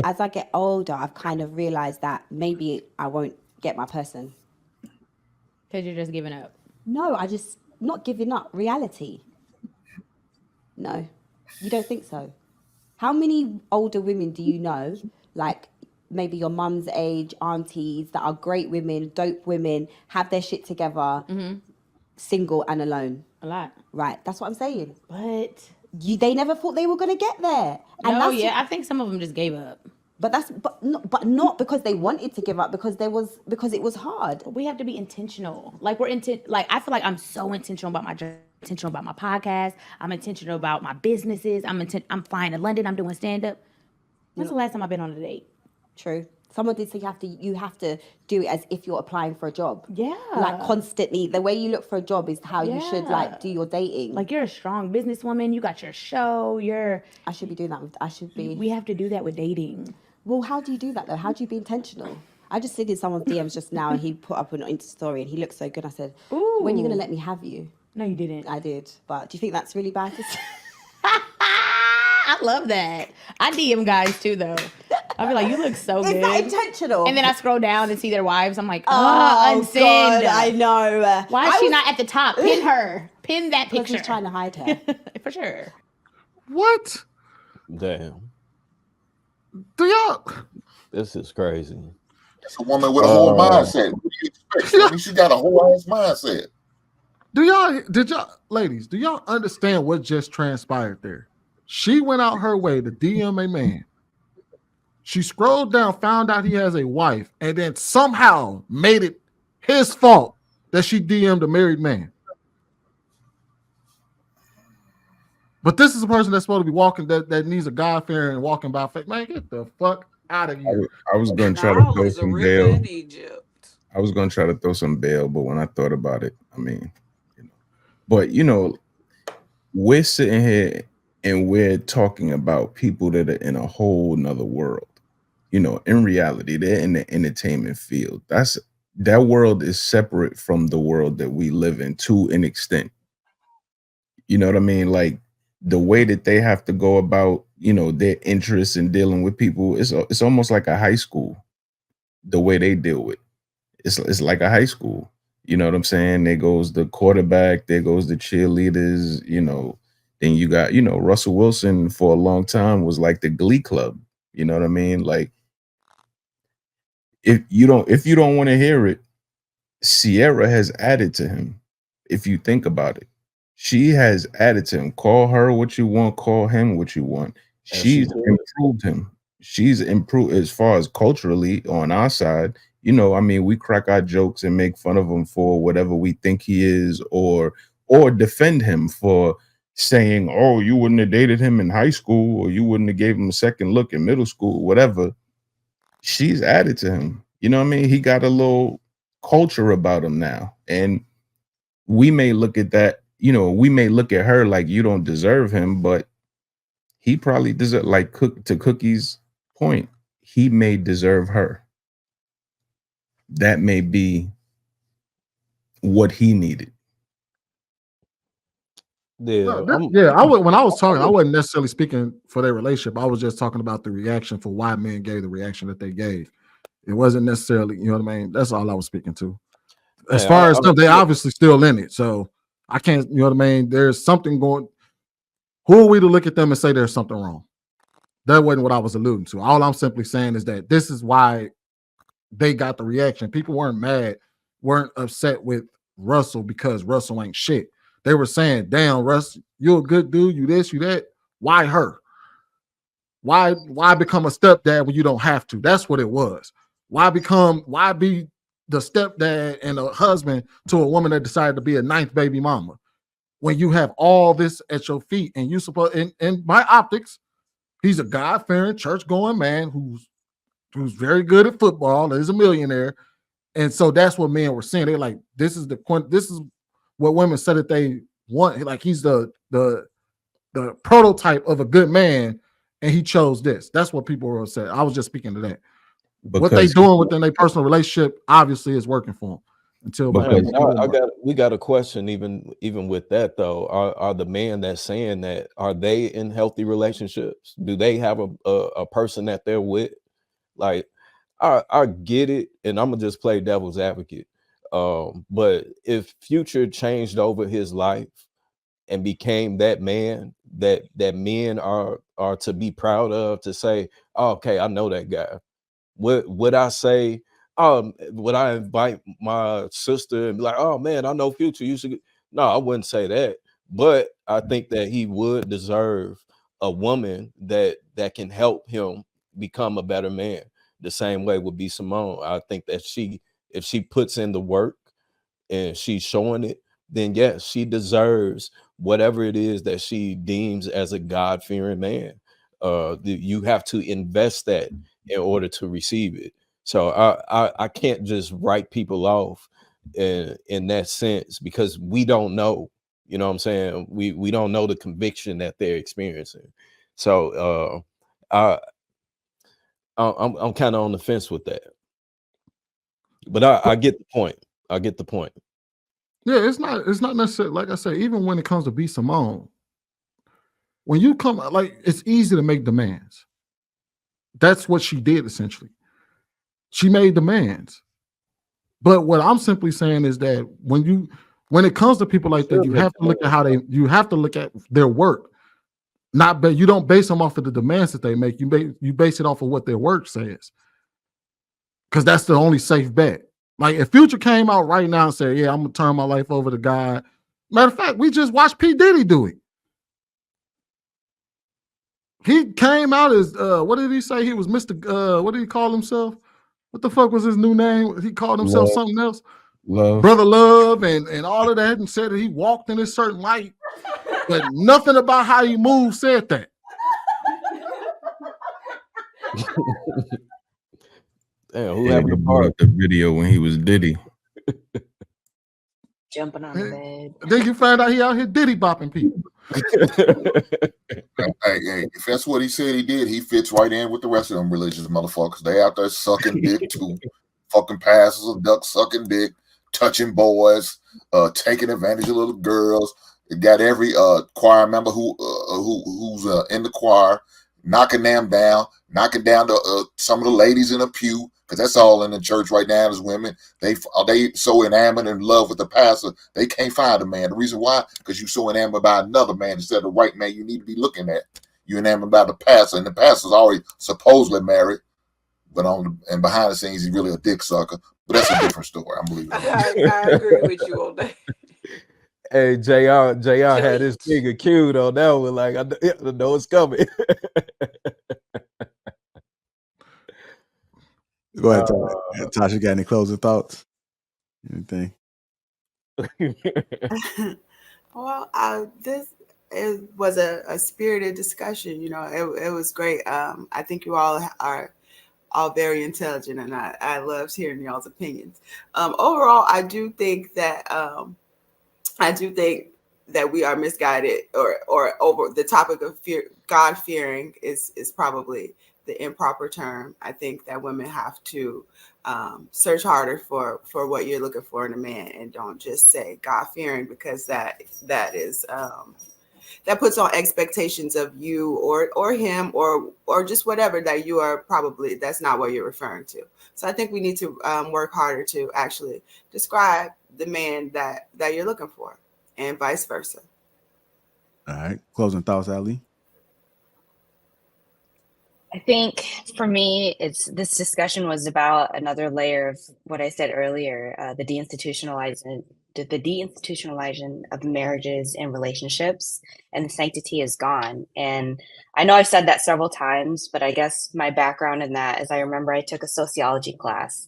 As I get older, I've kind of realized that maybe I won't get my person. Because you're just giving up. No, I just not giving up reality. No, you don't think so? How many older women do you know, like maybe your mum's age, aunties, that are great women, dope women, have their shit together, single and alone? A lot. Right, that's what I'm saying. But They never thought they were gonna get there, and no, that's yeah, I think some of them just gave up. but not because they wanted to give up, because it was hard. We have to be intentional. Like like I feel like I'm so intentional about my job, intentional about my podcast. I'm intentional about my businesses. I'm flying to London. I'm doing stand up. When's the last time I've been on a date? True. Someone did say you have to do it as if you're applying for a job. Yeah. Like constantly. The way you look for a job is how you should like do your dating. Like you're a strong businesswoman. You got your show. I should be doing that. I should be. We have to do that with dating. Well, how do you do that though? How do you be intentional? I just seen in someone's DMs just now, and he put up an Insta story, and he looked so good. I said, Ooh. "When are you gonna let me have you?" No, you didn't. I did, but do you think that's really bad to say? I love that. I DM guys too, though. I feel like you look so good. Is that intentional? And then I scroll down and see their wives. I'm like, oh, unsend. God, I know. Why is she not at the top? Pin her. Pin that picture. He's trying to hide her. For sure. What? Damn. Do y'all? This is crazy. It's a woman with a whole mindset. What do you expect? I mean, she got a whole ass mindset. Did y'all, ladies, do y'all understand what just transpired there? She went out her way to DM a man. She scrolled down, found out he has a wife, and then somehow made it his fault that she DM'd a married man. But this is a person that's supposed to be walking, that needs a God-fearing and walking by faith. Man, get the fuck out of here. I was going to try to throw some bail. I was going to try to throw some bail, but when I thought about it, I mean, but we're sitting here and we're talking about people that are in a whole nother world. In reality, they're in the entertainment field. That world is separate from the world that we live in to an extent. You know what I mean? Like the way that they have to go about, their interests in dealing with people, it's almost like a high school. The way they deal with it's like a high school. You know what I'm saying? There goes the quarterback, there goes the cheerleaders, then you got, Russell Wilson for a long time was like the Glee Club. You know what I mean? Like if you don't want to hear it, Sierra has added to him. If you think about it, she has added to him. Call her what you want, call him what you want. She's improved him. She's improved as far as culturally on our side. We crack our jokes and make fun of him for whatever we think he is, or defend him for saying, oh, you wouldn't have dated him in high school, or you wouldn't have gave him a second look in middle school, whatever. She's added to him. You know what I mean? He got a little culture about him now. And we may look at that, we may look at her like you don't deserve him, but he probably deserve, like to Cookie's point, he may deserve her. That may be what he needed. Yeah, when I was talking, I wasn't necessarily speaking for their relationship. I was just talking about the reaction for why men gave the reaction that they gave. It wasn't necessarily, you know what I mean? That's all I was speaking to. As far as stuff, they obviously still in it. So I can't, you know what I mean? There's something going. Who are we to look at them and say there's something wrong? That wasn't what I was alluding to. All I'm simply saying is that this is why they got the reaction. People weren't upset with Russell because Russell ain't shit. They were saying, damn, Russ, you're a good dude, you this, you that. Why her? Why become a stepdad when you don't have to? That's what it was. Why be the stepdad and a husband to a woman that decided to be a ninth baby mama when you have all this at your feet? And you suppose, in my optics, he's a God-fearing, church-going man who's very good at football, is a millionaire. And so that's what men were saying. They're like, this is what women said that they want. Like he's the prototype of a good man, and he chose this. That's what people were saying. I was just speaking to that. Because what they doing within their personal relationship obviously is working for them. until Because we got a question even with that though. Are the men that's saying that, are they in healthy relationships? Do they have a person that they're with? Like, I get it, and I'm gonna just play devil's advocate. But if Future changed over his life and became that man that men are to be proud of, to say, oh, okay, I know that guy. Would I say, would I invite my sister and be like, oh man, I know Future, you should? No, I wouldn't say that. But I think that he would deserve a woman that can help him become a better man. The same way would be Simone. I think that if she puts in the work and she's showing it, then yes, she deserves whatever it is that she deems as a God-fearing man. You have to invest that in order to receive it. So I can't just write people off in that sense, because we don't know. You know what I'm saying? We don't know the conviction that they're experiencing. So I'm kind of on the fence with that. But I get the point. I get the point. Yeah, it's not necessarily, like I say, even when it comes to B Simone, when you come, like, it's easy to make demands. That's what she did essentially. She made demands. But what I'm simply saying is that when it comes to people like that, you have to look at you have to look at their work. You don't base them off of the demands that they make. You base it off of what their work says. Because that's the only safe bet. Like, if Future came out right now and said, yeah, I'm gonna turn my life over to God. Matter of fact, we just watched P. Diddy do it. He came out as what did he say? He was Mr. What did he call himself? What the fuck was his new name? He called himself something else. Love. Brother Love and all of that, and said that he walked in a certain light, but nothing about how he moved said that. Damn, who having they a brought party? up the video when he was Diddy. Jumping on the bed. Then you find out he out here Diddy bopping people. Hey, if that's what he said he did, he fits right in with the rest of them religious motherfuckers. They out there sucking dick too. Fucking pastors of duck sucking dick, touching boys, taking advantage of little girls. It got every choir member who's in the choir, knocking them down, knocking down some of the ladies in the pew, because that's all in the church right now is women. They so enamored and in love with the pastor, they can't find a man. The reason why, because you're so enamored by another man instead of the right man you need to be looking at. You're enamored by the pastor, and the pastor's already supposedly married, but and behind the scenes he's really a dick sucker. But that's a different story. I'm believing. I agree with you on that. Hey, JR had his finger cued on that one. Like, I know it's coming. Go ahead, Tasha. You got any closing thoughts? Anything? Well, it was a spirited discussion. You know, it was great. I think you all are all very intelligent, and I loved hearing y'all's opinions. Overall, I do think that we are misguided, or over the topic of God fearing is probably the improper term. I think that women have to search harder for what you're looking for in a man, and don't just say God fearing, because that is that puts on expectations of you or him or just whatever that you are probably, that's not what you're referring to. So I think we need to work harder to actually describe the man that you're looking for, and vice versa. All right. Closing thoughts, Ali? I think for me, this discussion was about another layer of what I said earlier, the deinstitutionalization of marriages and relationships, and the sanctity is gone. And I know I've said that several times, but I guess my background in that is I remember I took a sociology class,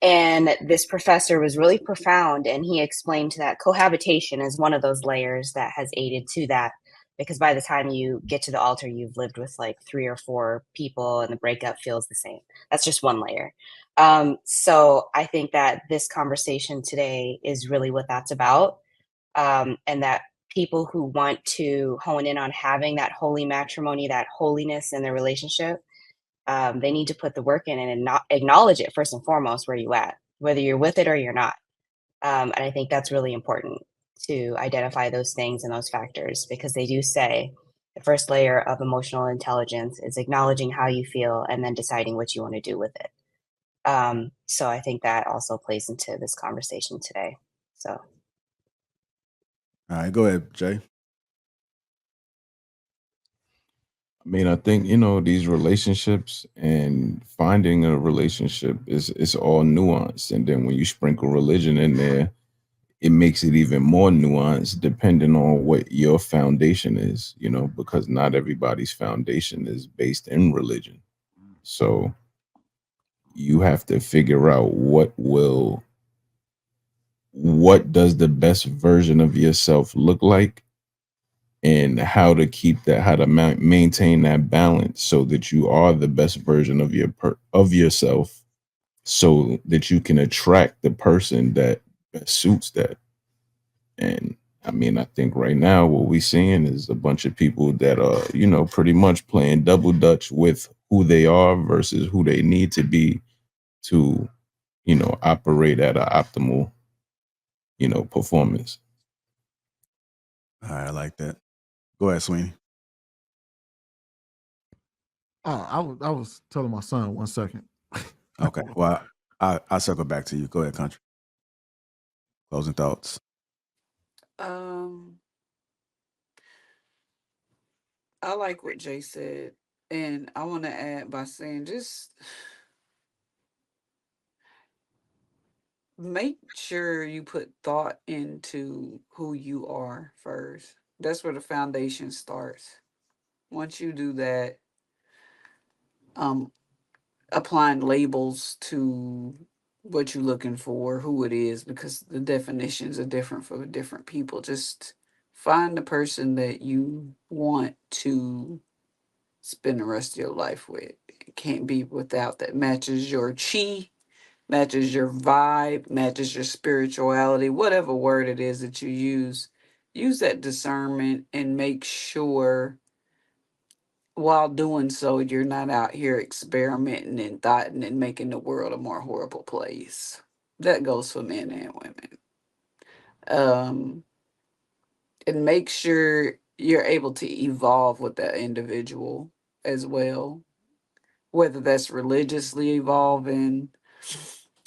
and this professor was really profound, and he explained that cohabitation is one of those layers that has aided to that, because by the time you get to the altar, you've lived with like 3 or 4 people and the breakup feels the same. That's just one layer. So I think that this conversation today is really what that's about. And that people who want to hone in on having that holy matrimony, that holiness in their relationship, they need to put the work in and not acknowledge it first and foremost where you at, whether you're with it or you're not. And I think that's really important to identify those things and those factors, because they do say the first layer of emotional intelligence is acknowledging how you feel and then deciding what you want to do with it. So I think that also plays into this conversation today. So, All right, go ahead, Jay. I mean, I think, these relationships and finding a relationship is all nuanced. And then when you sprinkle religion in there, it makes it even more nuanced depending on what your foundation is, because not everybody's foundation is based in religion. So you have to figure out what does the best version of yourself look like, and how to keep that, how to maintain that balance so that you are the best version of yourself, so that you can attract the person that best suits that. And I mean, I think right now what we're seeing is a bunch of people that are, pretty much playing double dutch with who they are versus who they need to be to, operate at an optimal, performance. All right, I like that. Go ahead, Sweeney. I was telling my son 1 second. Okay. Well, I'll circle back to you. Go ahead, Country. Closing thoughts. I like what Jay said, and I want to add by saying just make sure you put thought into who you are first. That's where the foundation starts. Once you do that, applying labels to what you're looking for, who it is, because the definitions are different for different people. Just find the person that you want to spend the rest of your life with. It can't be without that. Matches your chi, matches your vibe, matches your spirituality, whatever word it is that you use that discernment and make sure while doing so you're not out here experimenting and thoughting and making the world a more horrible place. That goes for men and women. And make sure you're able to evolve with that individual as well, whether that's religiously evolving,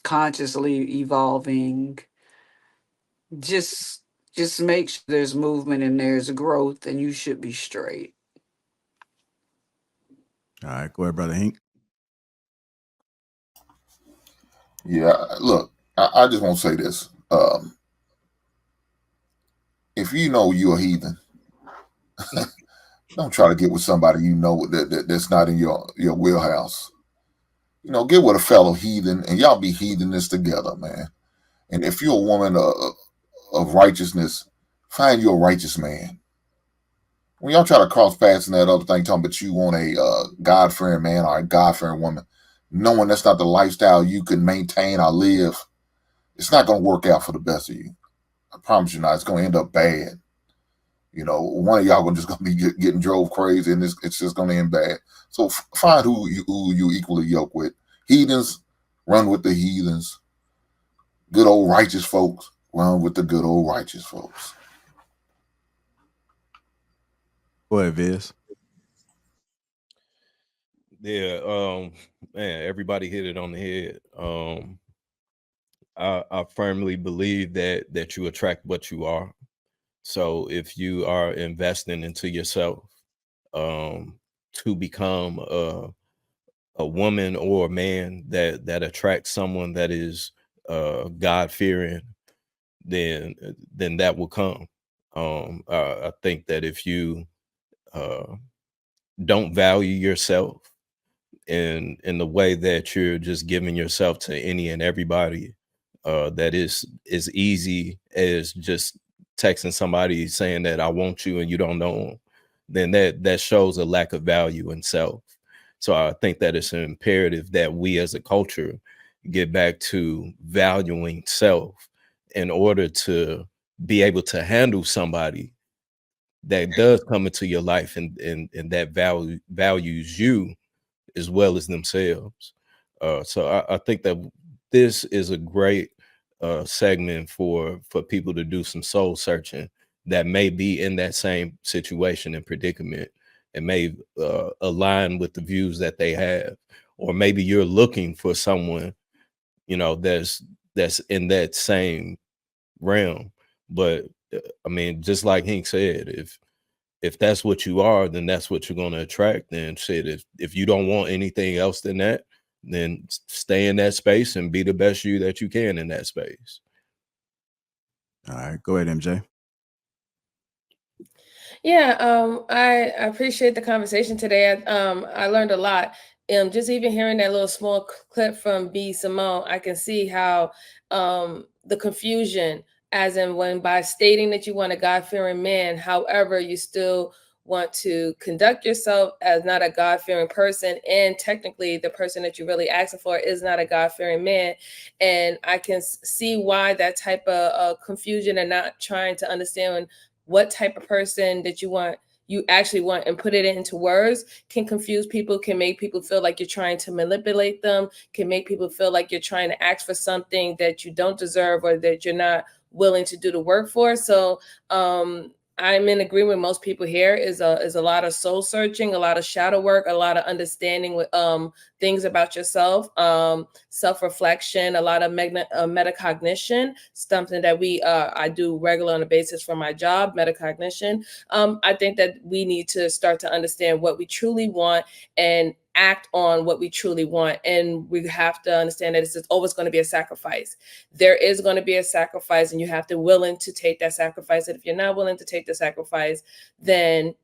consciously evolving. Just make sure there's movement and there's growth, and you should be straight. All right, go ahead, Brother Hink. Yeah, look, I just want to say this. If you know you're a heathen, don't try to get with somebody you know that's not in your wheelhouse. Get with a fellow heathen, and y'all be heathenists together, man. And if you're a woman of righteousness, find you a righteous man. When y'all try to cross paths and that other thing, talking about you want a God-fearing man or a God-fearing woman, knowing that's not the lifestyle you can maintain or live, it's not going to work out for the best of you. I promise you not. It's going to end up bad. One of y'all just going to be getting drove crazy, and it's just going to end bad. So find who you equally yoke with. Heathens, run with the heathens. Good old righteous folks, run with the good old righteous folks. Go ahead, Viz. Yeah, man, everybody hit it on the head. I firmly believe that you attract what you are. So if you are investing into yourself to become a woman or a man that attracts someone that is God-fearing, then that will come. I think that if you don't value yourself in the way that you're just giving yourself to any and everybody, that is as easy as just texting somebody saying that I want you and you don't know them, then that shows a lack of value in self. So I think that it's an imperative that we as a culture get back to valuing self in order to be able to handle somebody that does come into your life and that values you as well as themselves. So I think that this is a great segment for people to do some soul searching that may be in that same situation and predicament and may align with the views that they have, or maybe you're looking for someone, you know, that's in that same realm. But I mean, just like Hank said, if that's what you are, then that's what you're going to attract. And shit, if you don't want anything else than that, then stay in that space and be the best you that you can in that space. All right, go ahead, MJ. Yeah, I appreciate the conversation today. I learned a lot. Just even hearing that little small clip from B. Simone, I can see how the confusion, as in when by stating that you want a God-fearing man, however, you still want to conduct yourself as not a God-fearing person, and technically the person that you're really asking for is not a God-fearing man. And I can see why that type of confusion and not trying to understand what type of person that you actually want and put it into words can confuse people, can make people feel like you're trying to manipulate them, can make people feel like you're trying to ask for something that you don't deserve or that you're not willing to do the work for. So I'm in agreement with most people here. Is a lot of soul searching, a lot of shadow work, a lot of understanding with things about yourself, self-reflection, a lot of metacognition, something that I do regular on a basis for my job, metacognition. I think that we need to start to understand what we truly want and act on what we truly want. And we have to understand that it's always going to be a sacrifice. There is going to be a sacrifice, and you have to be willing to take that sacrifice. And if you're not willing to take the sacrifice, then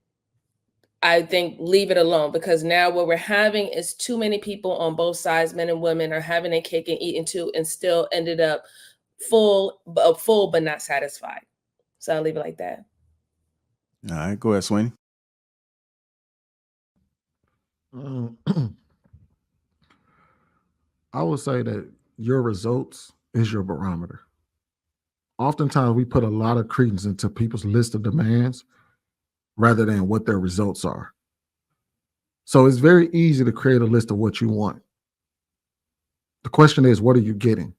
I think leave it alone, because now what we're having is too many people on both sides, men and women, are having a cake and eating too, and still ended up full but not satisfied. So I'll leave it like that. All right, go ahead, Sweeney. I would say that your results is your barometer. Oftentimes, we put a lot of credence into people's list of demands rather than what their results are. So it's very easy to create a list of what you want. The question is, what are you getting?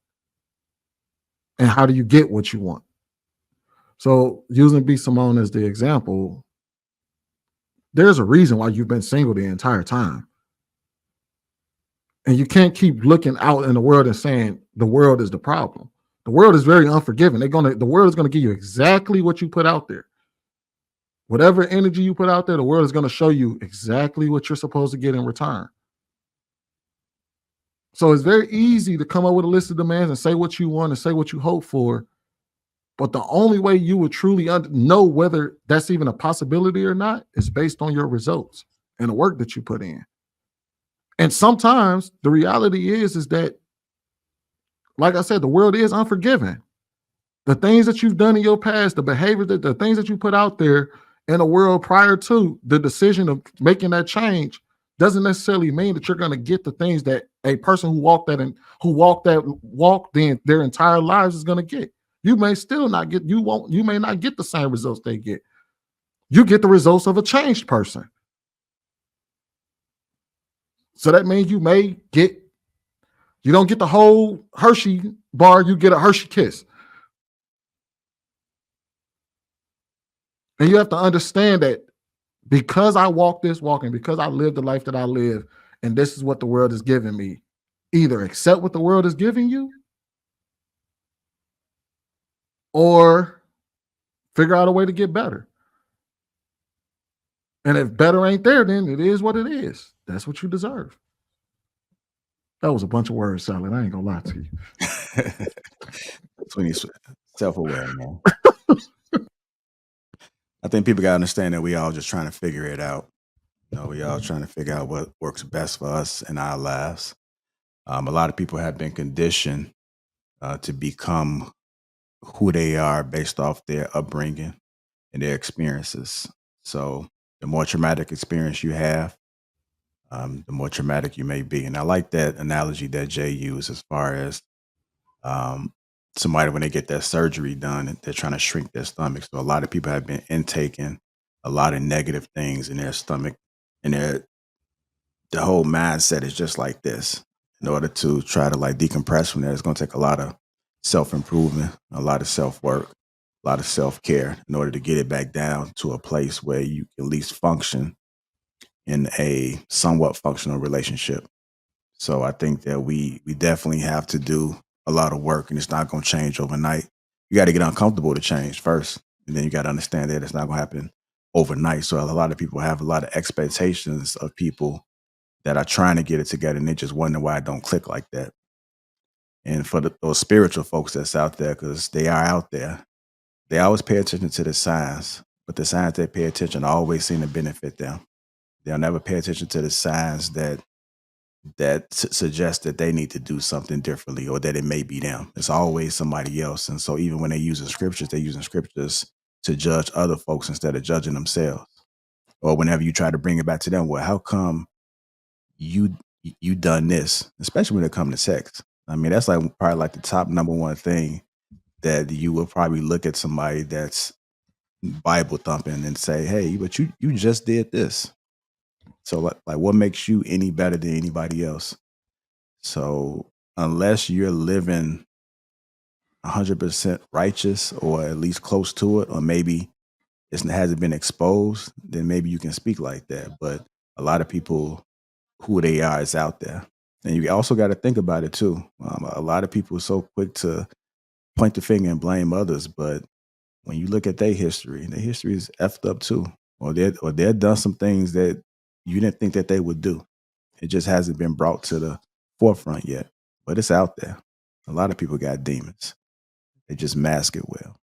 And how do you get what you want? So using B. Simone as the example, there's a reason why you've been single the entire time. And you can't keep looking out in the world and saying the world is the problem. The world is very unforgiving. The world is going to give you exactly what you put out there. Whatever energy you put out there, the world is going to show you exactly what you're supposed to get in return. So it's very easy to come up with a list of demands and say what you want and say what you hope for. But the only way you would truly know whether that's even a possibility or not is based on your results and the work that you put in. And sometimes the reality is that, like I said, the world is unforgiving. The things that you've done in your past, the behavior, the things that you put out there in the world prior to the decision of making that change doesn't necessarily mean that you're going to get the things that a person who walked their entire lives is going to get. You may still not get, you may not get the same results they get. You get the results of a changed person. So that means you don't get the whole Hershey bar, you get a Hershey kiss. And you have to understand that because I walk this walk and because I live the life that I live, and this is what the world is giving me, either accept what the world is giving you or figure out a way to get better. And if better ain't there, then it is what it is. That's what you deserve. That was a bunch of words, Salad. I ain't gonna lie to you. Sweeney's self-aware, man. I think people gotta understand that we all just trying to figure it out. You know, we all trying to figure out what works best for us in our lives. A lot of people have been conditioned to become who they are based off their upbringing and their experiences. So the more traumatic experience you have, the more traumatic you may be. And I like that analogy that Jay used as far as somebody when they get that surgery done, they're trying to shrink their stomach. So a lot of people have been intaking a lot of negative things in their stomach, and the whole mindset is just like this. In order to try to like decompress from that, it's going to take a lot of self-improvement, a lot of self-work, a lot of self-care in order to get it back down to a place where you can at least function in a somewhat functional relationship. So I think that we definitely have to do a lot of work, and it's not going to change overnight. You got to get uncomfortable to change first, and then you got to understand that it's not going to happen overnight. So a lot of people have a lot of expectations of people that are trying to get it together, and they just wonder why it don't click like that. And for those spiritual folks that's out there, because they are out there, they always pay attention to the signs, but the signs they pay attention always seem to benefit them. They'll never pay attention to the signs that suggest that they need to do something differently or that it may be them. It's always somebody else. And so even when they're using scriptures, they're using scriptures to judge other folks instead of judging themselves. Or whenever you try to bring it back to them, well, how come you done this, especially when it comes to sex? I mean, that's like probably like the top number one thing that you will probably look at somebody that's Bible thumping and say, hey, but you just did this. So like what makes you any better than anybody else? So unless you're living 100% righteous or at least close to it, or maybe it hasn't been exposed, then maybe you can speak like that. But a lot of people, who they are is out there. And you also got to think about it too. A lot of people are so quick to point the finger and blame others, but when you look at their history is effed up too. Or they've done some things that you didn't think that they would do. It just hasn't been brought to the forefront yet, but it's out there. A lot of people got demons. They just mask it well.